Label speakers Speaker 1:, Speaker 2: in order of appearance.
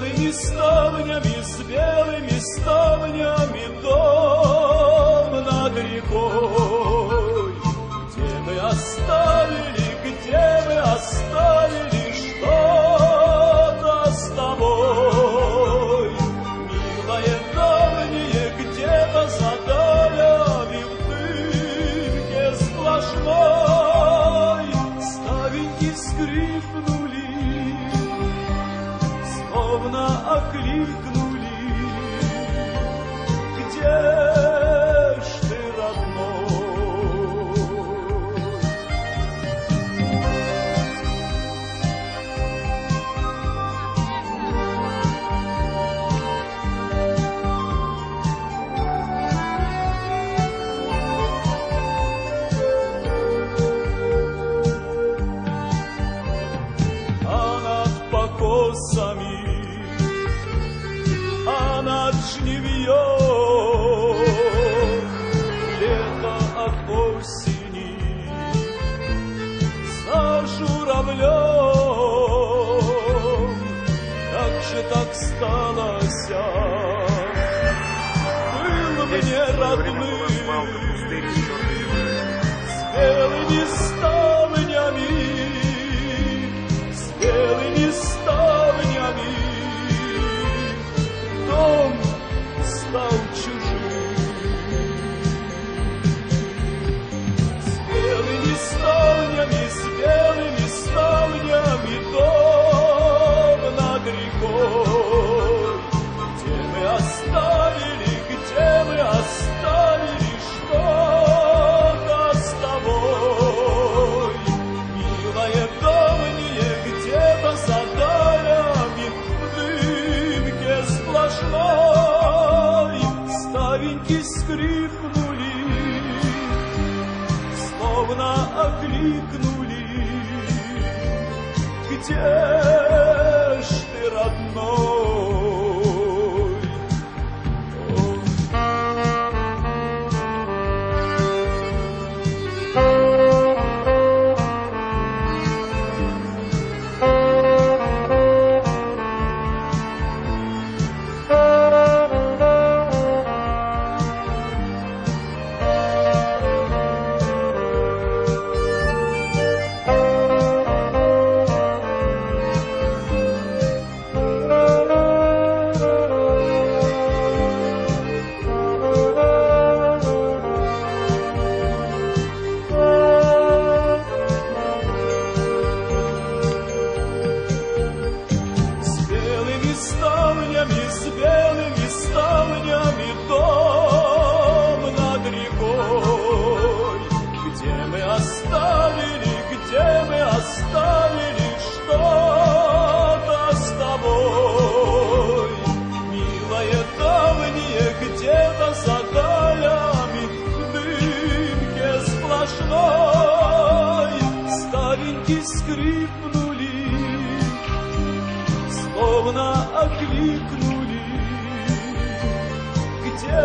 Speaker 1: белыми ставнями, с белыми ставнями дом над рекой. Где мы оставили что-то с тобой, милое давнее, где-то за далями в дымке сплошной. Ставеньки скрипнули, словно окликнули: где ж ты, родной? А над жнивьем лето от осени за журавлем. Как же так сталося, был мне родным, с белыми ставнями, с белыми ставнями. Дом стал чужим, с белыми ставнями, с белыми ставнями дом над рекой. Где мы оставили что-то с тобой, милое давнее, где-то за далями в дымке сплошной. Ставеньки скрипнули, словно окликнули: где ж ты, родной? С белыми ставнями дом над рекой. Где мы оставили что-то с тобой, милое давнее, где-то за далями в дымке сплошной. Ставеньки скрипнули, словно окликнули: где